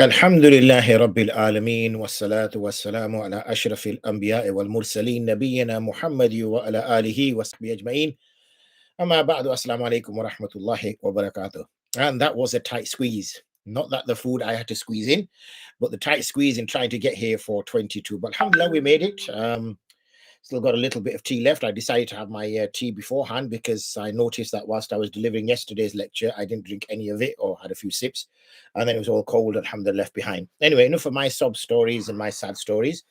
Alhamdulillahi Rabbil Alameen wassalatu wassalamu ala ashrafil anbiya'i wal mursaleen nabiyyina Muhammad wa ala alihi wa sahbihi ajma'in. Amma ba'du, assalamu alaikum wa rahmatullahi wa barakatuh. And that was a tight squeeze. Not that the food I had to squeeze in, but the tight squeeze in trying to get here for 22. But alhamdulillah, we made it. Still got a little bit of tea left. I decided to have my tea beforehand because I noticed that whilst I was delivering yesterday's lecture, I didn't drink any of it or had a few sips. And then it was all cold, alhamdulillah, left behind. Anyway, enough of my sob stories and my sad stories.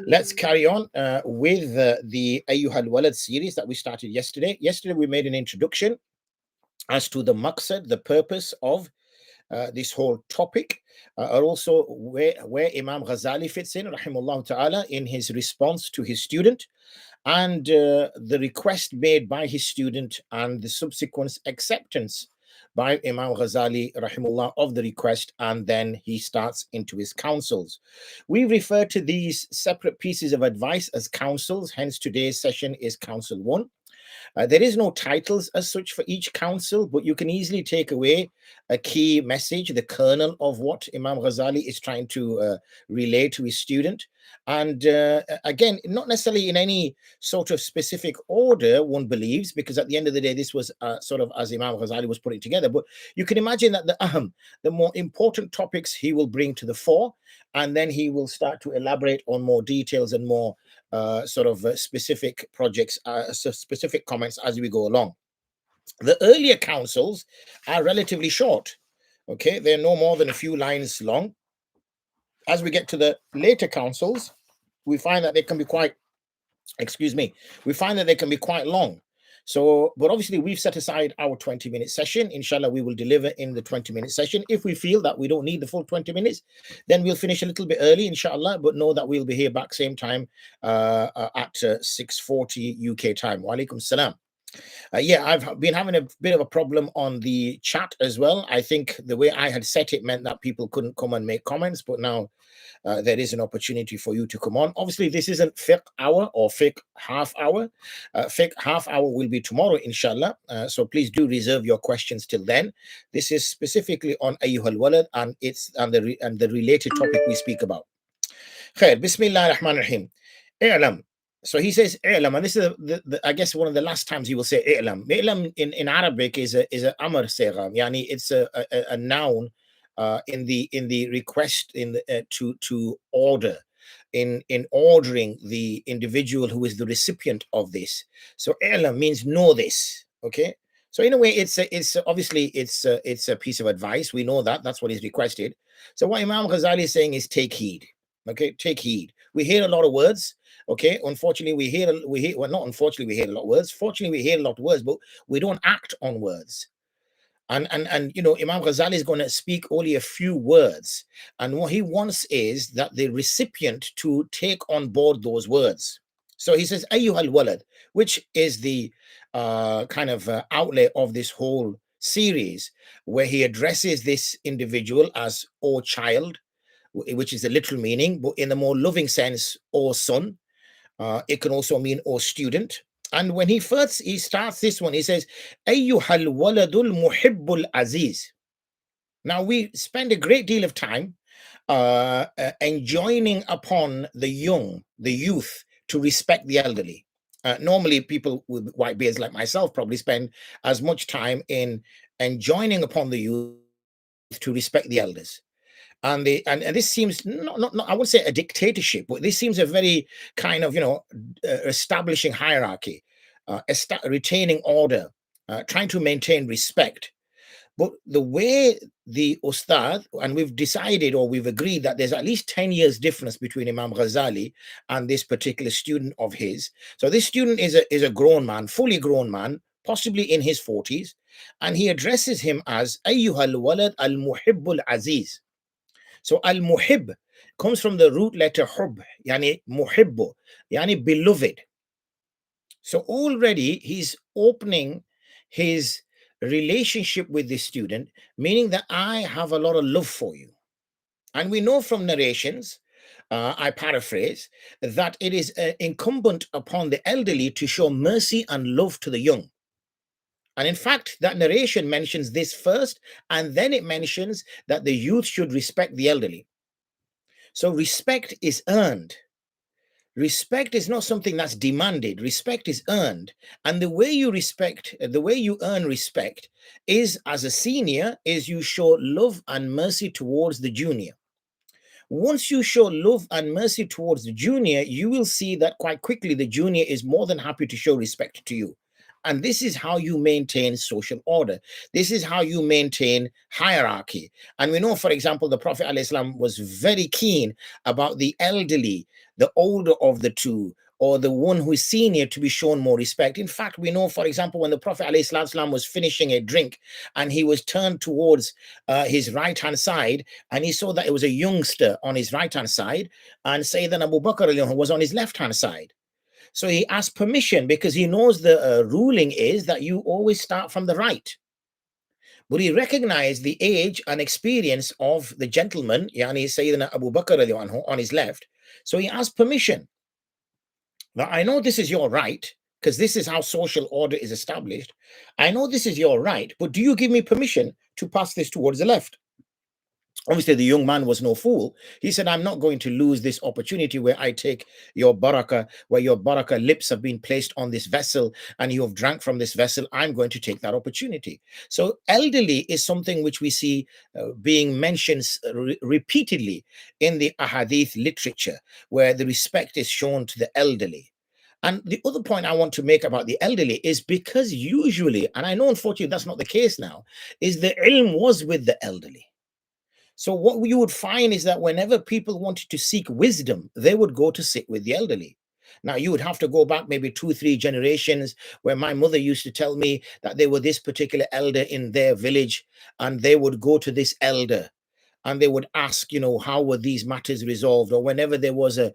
Let's carry on with the Ayyuh al-Walad series that we started yesterday. Yesterday, we made an introduction as to the maqsad, the purpose of this whole topic, also where Imam Ghazali fits in, rahimahullah ta'ala, in his response to his student, and the request made by his student and the subsequent acceptance by Imam Ghazali, rahimahullah, of the request, and then he starts into his counsels. We refer to these separate pieces of advice as counsels, hence today's session is Counsel 1. There is no titles as such for each counsel, but you can easily take away a key message, the kernel of what Imam Ghazali is trying to relay to his student. And again, not necessarily in any sort of specific order, one believes, because at the end of the day, this was sort of as Imam Ghazali was putting together. But you can imagine that the more important topics he will bring to the fore, and then he will start to elaborate on more details and more specific projects, specific comments as we go along. The earlier counsels are relatively short. Okay, they're no more than a few lines long. As we get to the later counsels, we find that they can be quite, we find that they can be quite long. So, but obviously we've set aside our 20-minute session. Inshallah, we will deliver in the 20-minute session. If we feel that we don't need the full 20 minutes, then we'll finish a little bit early, inshallah, but know that we'll be here back same time at 6:40 UK time. Wa alaikum salam. Yeah, I've been having a bit of a problem on the chat as well. I think the way I had set it meant that people couldn't come and make comments, but now there is an opportunity for you to come on. Obviously, this isn't fiqh hour or fiqh half hour. Fiqh half hour will be tomorrow, inshallah. So please do reserve your questions till then. This is specifically on Ayyuh al-Walad and the related topic we speak about. Khair, Bismillah ar-Rahman ar-Rahim. I'lam. So he says i'lam, and this is I guess one of the last times he will say i'lam. I'lam in Arabic is a amr sigha, yani it's a noun in the request to order, in ordering the individual who is the recipient of this. So i'lam means know this. Okay. So in a way, it's obviously a piece of advice. We know that that's what is requested. So what Imam Ghazali is saying is take heed. Okay, take heed. We hear a lot of words. Okay, unfortunately, we hear well, not unfortunately, we hear a lot of words. Fortunately, we hear a lot of words, but we don't act on words. And you know, Imam Ghazali is going to speak only a few words, and what he wants is that the recipient to take on board those words. So he says, Ayyuh al-Walad, which is the outlet of this whole series, where he addresses this individual as "O child," which is the literal meaning, but in the more loving sense, "O son." It can also mean "O student." And when he starts this one, he says, Ayyuhal waladul muhibbul aziz. Now we spend a great deal of time enjoining upon the youth, to respect the elderly. Normally people with white beards like myself probably spend as much time in enjoining upon the youth to respect the elders. And this seems not I would say a dictatorship, but this seems a very kind of establishing hierarchy, retaining order, trying to maintain respect. But the way the Ustad, and we've decided or we've agreed that there's at least 10 years difference between Imam Ghazali and this particular student of his. So this student is a grown man, fully grown man, possibly in his 40s, and he addresses him as Ayyuhal walad al-muhibbul aziz. So al-muhib comes from the root letter hub, yani muhibbu, yani beloved. So already he's opening his relationship with the student, meaning that I have a lot of love for you. And we know from narrations, I paraphrase, that it is incumbent upon the elderly to show mercy and love to the young. And in fact, that narration mentions this first, and then it mentions that the youth should respect the elderly. So respect is earned. Respect is not something that's demanded. Respect is earned. And the way you earn respect is, as a senior, is you show love and mercy towards the junior. Once you show love and mercy towards the junior, you will see that quite quickly the junior is more than happy to show respect to you. And this is how you maintain social order. This is how you maintain hierarchy. And we know, for example, the Prophet ﷺ was very keen about the elderly, the older of the two, or the one who is senior, to be shown more respect. In fact, we know, for example, when the Prophet ﷺ was finishing a drink and he was turned towards his right-hand side, and he saw that it was a youngster on his right-hand side, and Sayyidina Abu Bakr was on his left-hand side. So he asked permission because he knows the ruling is that you always start from the right. But he recognized the age and experience of the gentleman, yani Sayyidina Abu Bakr on his left. So he asked permission. Now, I know this is your right, because this is how social order is established. I know this is your right, but do you give me permission to pass this towards the left? Obviously, the young man was no fool. He said, I'm not going to lose this opportunity where I take your barakah, where your barakah lips have been placed on this vessel and you have drank from this vessel. I'm going to take that opportunity. So elderly is something which we see being mentioned repeatedly in the ahadith literature, where the respect is shown to the elderly. And the other point I want to make about the elderly is because usually, and I know unfortunately that's not the case now, is the ilm was with the elderly. So what you would find is that whenever people wanted to seek wisdom, they would go to sit with the elderly. Now, you would have to go back maybe 2-3 generations, where my mother used to tell me that there were this particular elder in their village, and they would go to this elder and they would ask, how were these matters resolved? Or whenever there was an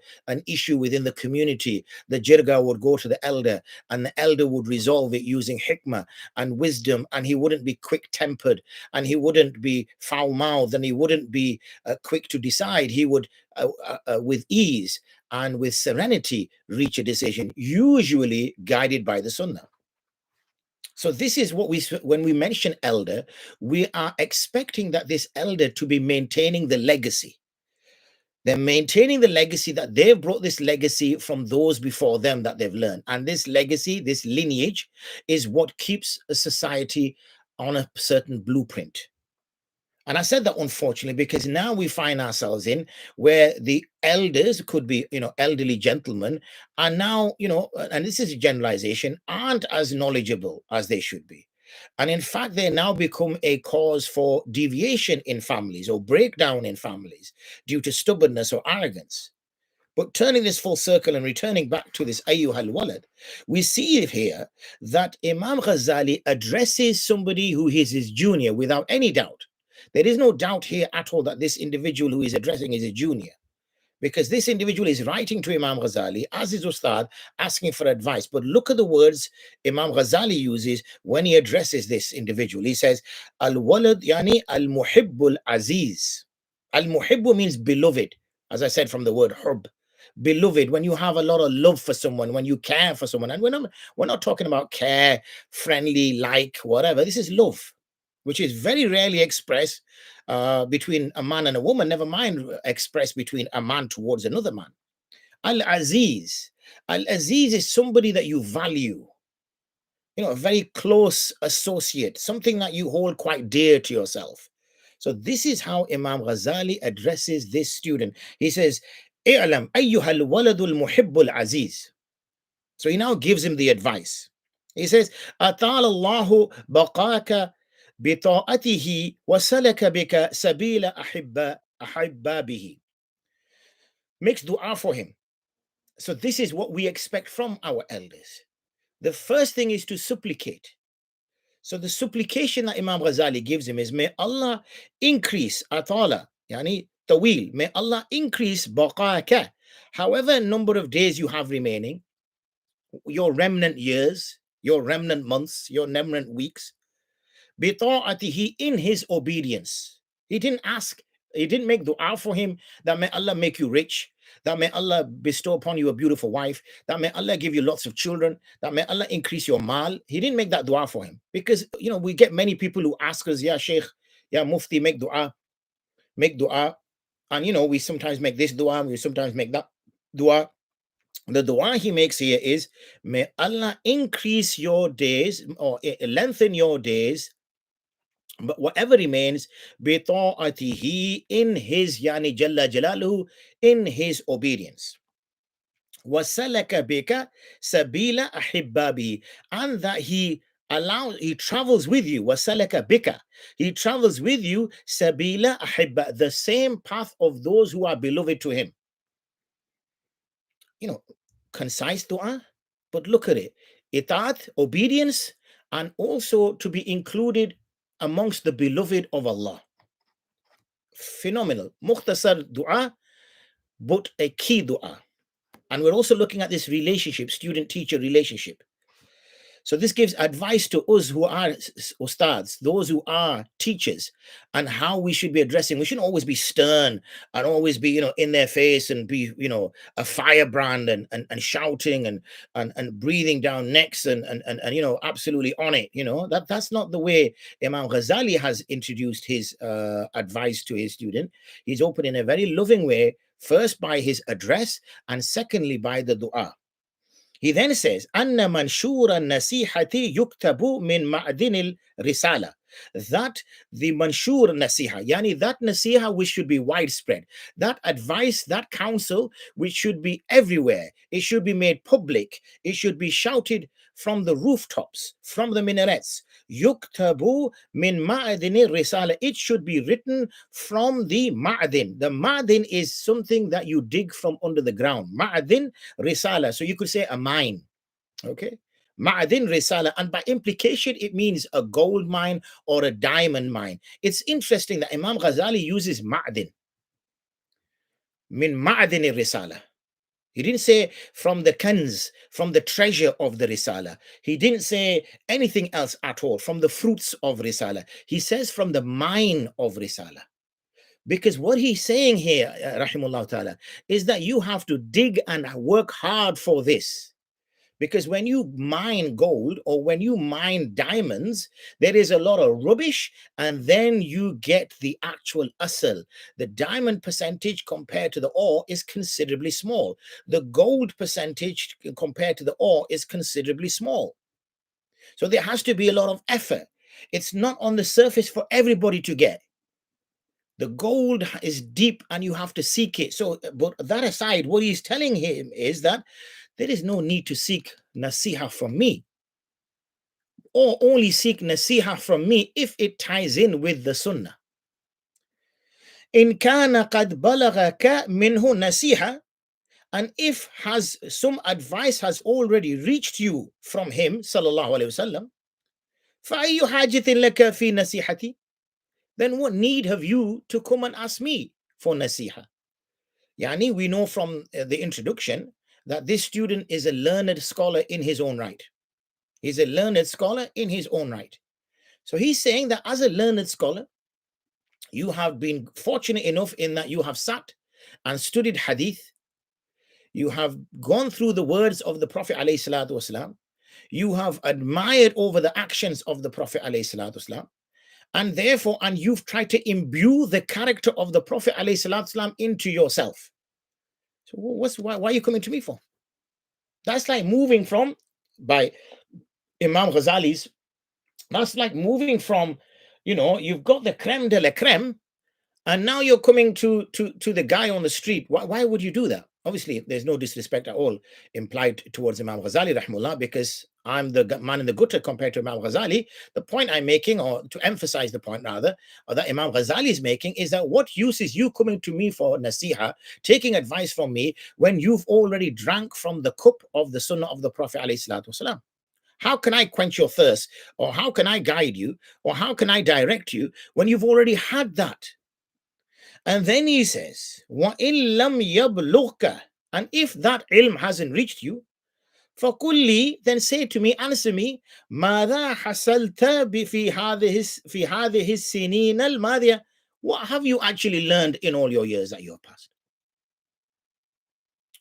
issue within the community, the jirga would go to the elder, and the elder would resolve it using hikmah and wisdom, and he wouldn't be quick-tempered, and he wouldn't be foul-mouthed, and he wouldn't be quick to decide. He would, with ease and with serenity, reach a decision, usually guided by the sunnah. So this is what when we mention elder, we are expecting that this elder to be maintaining the legacy. They're maintaining the legacy, that they've brought this legacy from those before them that they've learned. And this legacy, this lineage, is what keeps a society on a certain blueprint. And I said that unfortunately because now we find ourselves in where the elders, could be, elderly gentlemen, are now, and this is a generalization, aren't as knowledgeable as they should be. And in fact, they now become a cause for deviation in families or breakdown in families due to stubbornness or arrogance. But turning this full circle and returning back to this Ayyuh al-Walad, we see here that Imam Ghazali addresses somebody who is his junior without any doubt. There is no doubt here at all that this individual who is addressing is a junior, because this individual is writing to Imam Ghazali as his ustad, asking for advice. But look at the words Imam Ghazali uses when he addresses this individual. He says, Al-Walad yani al-Muhibbul Aziz. Al-Muhibbu means beloved, as I said from the word hub. Beloved, when you have a lot of love for someone, when you care for someone. And we're not talking about care, friendly, like, whatever. This is love, which is very rarely expressed between a man and a woman, never mind expressed between a man towards another man. Al-Aziz. Al-Aziz is somebody that you value, a very close associate, something that you hold quite dear to yourself. So this is how Imam Ghazali addresses this student. He says, "I'lam ayyuhal waladul muhibbul aziz." So he now gives him the advice. He says, "Atal Allahu baqaka bita'atihi wa salaka bika sabila ahibbabihi." Makes dua for him. So this is what we expect from our elders. The first thing is to supplicate. So the supplication that Imam Ghazali gives him is, may Allah increase atala, yani tawil, may Allah increase baqaka, however number of days you have remaining, your remnant years, your remnant months, your remnant weeks, bita'atihi, in his obedience. He didn't ask He didn't make dua for him that may Allah make you rich, that may Allah bestow upon you a beautiful wife, that may Allah give you lots of children, that may Allah increase your mal. He didn't make that dua for him. Because, we get many people who ask us, yeah, Sheikh, yeah, Mufti, make dua. And, we sometimes make this dua, we sometimes make that dua. The dua he makes here is, may Allah increase your days or lengthen your days, but whatever remains, bita'atihi, in his yani jalla jalaluhu, in his obedience. Wasalaka bika sabila ahibbabi, and that he travels with you. Wasalaka bika, he travels with you sabila ahibba, the same path of those who are beloved to him. Concise dua, but look at it. Itaat, obedience, and also to be included amongst the beloved of Allah. Phenomenal. Mukhtasar dua, but a key dua. And we're also looking at this relationship, student-teacher relationship. So this gives advice to us who are ustads, those who are teachers, and how we should be addressing. We shouldn't always be stern and always be, in their face and be, a firebrand and shouting and breathing down necks and absolutely on it. That's not the way Imam Ghazali has introduced his advice to his student. He's opened in a very loving way, first by his address and secondly by the dua. He then says, Anna manshura nasihati yuktabu min ma'dinil risala. That the manshur nasiha, yani that nasiha which should be widespread, that advice, that counsel which should be everywhere, it should be made public, it should be shouted from the rooftops, from the minarets. Yuktabu min ma'dinil risala. It should be written from the ma'din. The ma'din is something that you dig from under the ground. Ma'din risala. So you could say a mine. Okay. Ma'adin risala, and by implication it means a gold mine or a diamond mine. It's interesting that Imam Ghazali uses ma'adin, min ma'adin risala. He didn't say from the kanz, from the treasure of the risala. He didn't say anything else at all, from the fruits of risala. He says from the mine of risala. Because what he's saying here, rahimahullah ta'ala, is that you have to dig and work hard for this. Because when you mine gold or when you mine diamonds, there is a lot of rubbish, and then you get the actual asal. The diamond percentage compared to the ore is considerably small. The gold percentage compared to the ore is considerably small. So there has to be a lot of effort. It's not on the surface for everybody to get. The gold is deep and you have to seek it. So, but that aside, what he's telling him is that there is no need to seek nasiha from me, or only seek nasiha from me if it ties in with the sunnah. In kana qad balagaka minhu nasiha, and if some advice has already reached you from him, sallallahu alaihi wasallam, فَأَيُّ حَاجَةٍ لَكَ فِي نَصِيحَتِي, then what need have you to come and ask me for nasiha? Yani, we know from the introduction that this student is a learned scholar in his own right. He's a learned scholar in his own right. So he's saying that as a learned scholar, you have been fortunate enough in that you have sat and studied hadith. You have gone through the words of the Prophet ﷺ. You have admired over the actions of the Prophet ﷺ. And therefore, and you've tried to imbue the character of the Prophet ﷺ into yourself. So why are you coming to me for? That's like moving from, by Imam Ghazali's, that's like moving from, you've got the creme de la creme, and now you're coming to the guy on the street. Why would you do that? Obviously, there's no disrespect at all implied towards Imam Ghazali, rahimahullah, because I'm the man in the gutter compared to Imam Ghazali. The point I'm making, or to emphasize the point rather, or that Imam Ghazali is making, is that what use is you coming to me for nasiha, taking advice from me, when you've already drank from the cup of the sunnah of the Prophet ﷺ? How can I quench your thirst, or how can I guide you, or how can I direct you when you've already had that? And then he says, وَإِن لَمْ يَبْلُغْكَ, and if that ilm hasn't reached you, فَقُلِّ, then say to me, answer me, مَاذَا حَصَلْتَ فِي هَذِهِ السِّنِينَ الْمَاضِيَةِ, What have you actually learned in all your years that you have passed?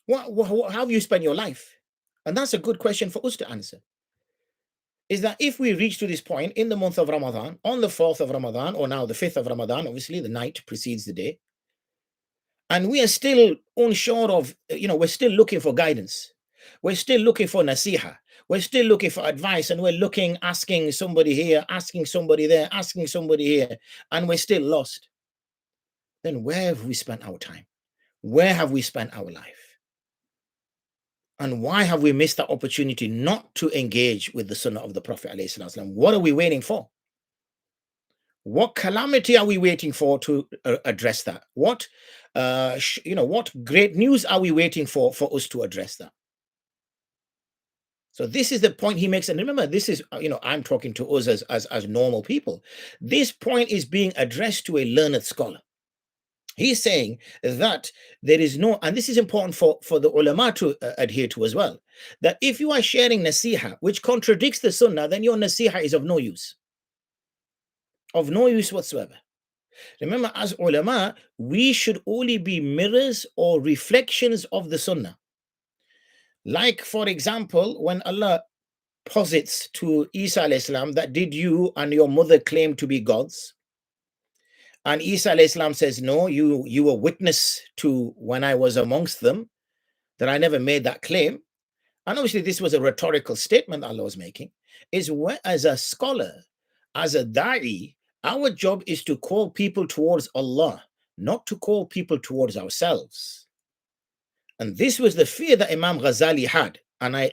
How have you spent your life? And that's a good question for us to answer. Is that if we reach to this point in the month of Ramadan, on the 4th of Ramadan, or now the 5th of Ramadan, obviously the night precedes the day, and we are still unsure of, we're still looking for guidance. We're still looking for nasiha. We're still looking for advice, and we're asking somebody here, asking somebody there, asking somebody here, and we're still lost. Then where have we spent our time? Where have we spent our life? And why have we missed that opportunity not to engage with the sunnah of the Prophet ﷺ? What are we waiting for? What calamity are we waiting for to address that? What great news are we waiting for us to address that? So this is the point he makes. And remember, this is, I'm talking to us as normal people. This point is being addressed to a learned scholar. He's saying that there is no, and this is important for the ulama to adhere to as well, that if you are sharing nasiha, which contradicts the sunnah, then your nasiha is of no use. Of no use whatsoever. Remember, as ulama, we should only be mirrors or reflections of the sunnah. Like, for example, when Allah posits to Isa alayhi salam that did you and your mother claim to be gods? And Isa alayhi salam says, no, you were witness to when I was amongst them, that I never made that claim. And obviously this was a rhetorical statement Allah was making. As a scholar, as a da'i, our job is to call people towards Allah, not to call people towards ourselves. And this was the fear that Imam Ghazali had. And I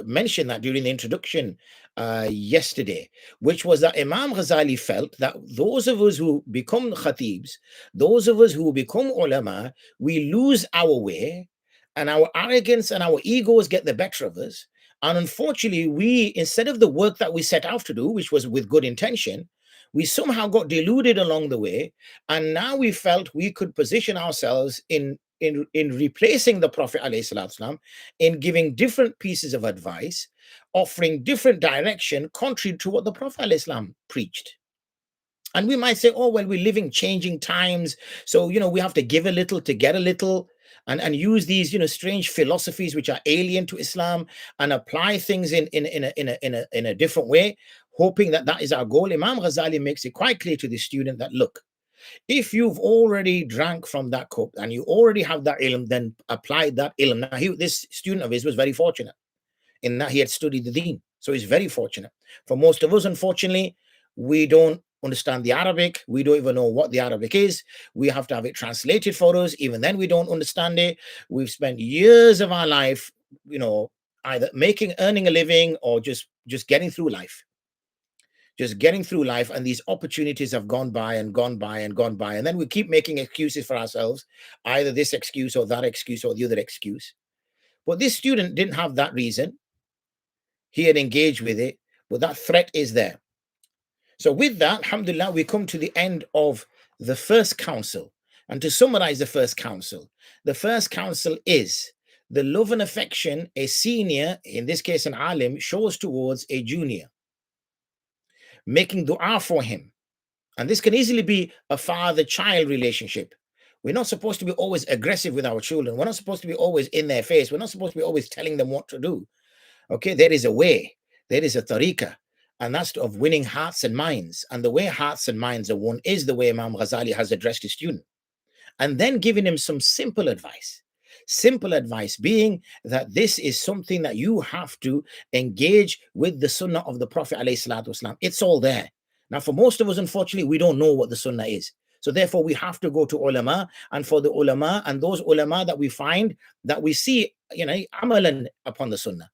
mentioned that during the introduction yesterday, which was that Imam Ghazali felt that those of us who become khatibs, those of us who become ulama, we lose our way, and our arrogance and our egos get the better of us. And unfortunately, we, instead of the work that we set out to do, which was with good intention, we somehow got deluded along the way. And now we felt we could position ourselves in replacing the Prophet ﷺ, in giving different pieces of advice, offering different direction contrary to what the Prophet ﷺ preached. And we might say, oh, well, we're living changing times, so we have to give a little to get a little, and use these strange philosophies which are alien to Islam, and apply things in a different way, hoping that is our goal. Imam Ghazali makes it quite clear to the student that, look, if you've already drank from that cup and you already have that ilm, then apply that ilm. Now, this student of his was very fortunate in that he had studied the deen. So he's very fortunate. For most of us, unfortunately, we don't understand the Arabic. We don't even know what the Arabic is. We have to have it translated for us. Even then, we don't understand it. We've spent years of our life, either earning a living, or just getting through life. Just getting through life, and these opportunities have gone by and gone by and gone by, and then we keep making excuses for ourselves, either this excuse or that excuse or the other excuse. But this student didn't have that reason. He had engaged with it, but that threat is there. So with that, alhamdulillah, we come to the end of the first counsel. And to summarize the first counsel is the love and affection a senior, in this case an alim, shows towards a junior, making dua for him. And this can easily be a father-child relationship. We're not supposed to be always aggressive with our children. We're not supposed to be always in their face. We're not supposed to be always telling them what to do. Okay, there is a way, there is a tariqah, and that's of winning hearts and minds. And the way hearts and minds are won is the way Imam Ghazali has addressed his student. And then giving him some simple advice. Simple advice being that this is something that you have to engage with the sunnah of the Prophet ﷺ. It's all there. Now, for most of us, unfortunately, we don't know what the sunnah is. So therefore, we have to go to ulama, and for the ulama and those ulama that we find that we see, amalan upon the sunnah.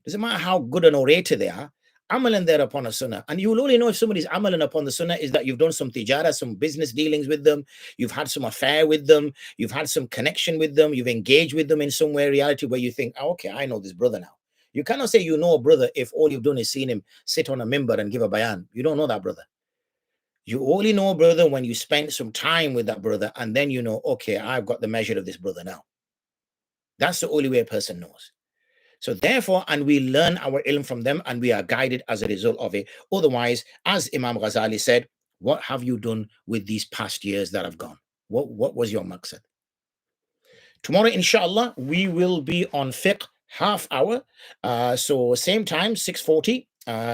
Doesn't matter how good an orator they are, amalan there upon a sunnah. And you will only know if somebody's amalan upon the sunnah is that you've done some tijara, some business dealings with them, you've had some affair with them, you've had some connection with them, you've engaged with them in some way, reality where you think, oh, okay, I know this brother now. You cannot say you know a brother if all you've done is seen him sit on a mimbar and give a bayan. You don't know that brother. You only know a brother when you spend some time with that brother, and then you know, okay, I've got the measure of this brother now. That's the only way a person knows. So therefore, and we learn our ilm from them, and we are guided as a result of it. Otherwise, as Imam Ghazali said, What have you done with these past years that have gone? What was your maqsad? Tomorrow, inshallah, we will be on fiqh half hour. So same time, 6:40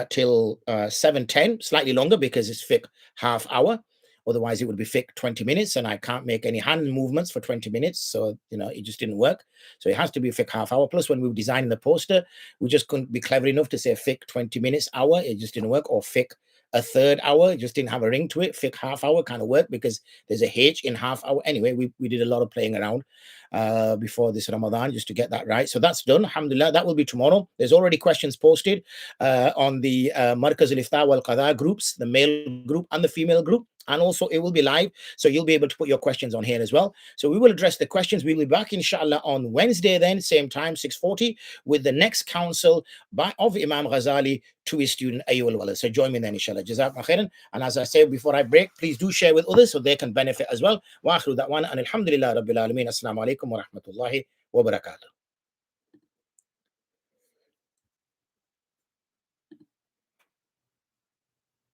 till 7:10, slightly longer because it's fiqh half hour. Otherwise, it would be fiqh 20 minutes, and I can't make any hand movements for 20 minutes. So, it just didn't work. So it has to be fiqh half hour. Plus, when we were designing the poster, we just couldn't be clever enough to say fiqh 20 minutes hour. It just didn't work. Or fiqh a third hour. It just didn't have a ring to it. Fiqh half hour kind of worked because there's a H in half hour. Anyway, we did a lot of playing around before this Ramadan just to get that right. So that's done. Alhamdulillah, that will be tomorrow. There's already questions posted on the Markaz al-Ifta wal Qāḍī groups, the male group and the female group. And also it will be live, so you'll be able to put your questions on here as well. So we will address the questions. We will be back inshallah on Wednesday then, same time, 6:40, with the next counsel of Imam Ghazali to his student Ayyuh. So join me then inshallah. Jazakallah khairan. And as I said before I break, please do share with others so they can benefit as well. Wa akhiru da'wana and alhamdulillah rabbil alameen. Assalamu alaikum wa rahmatullahi wa barakatuh.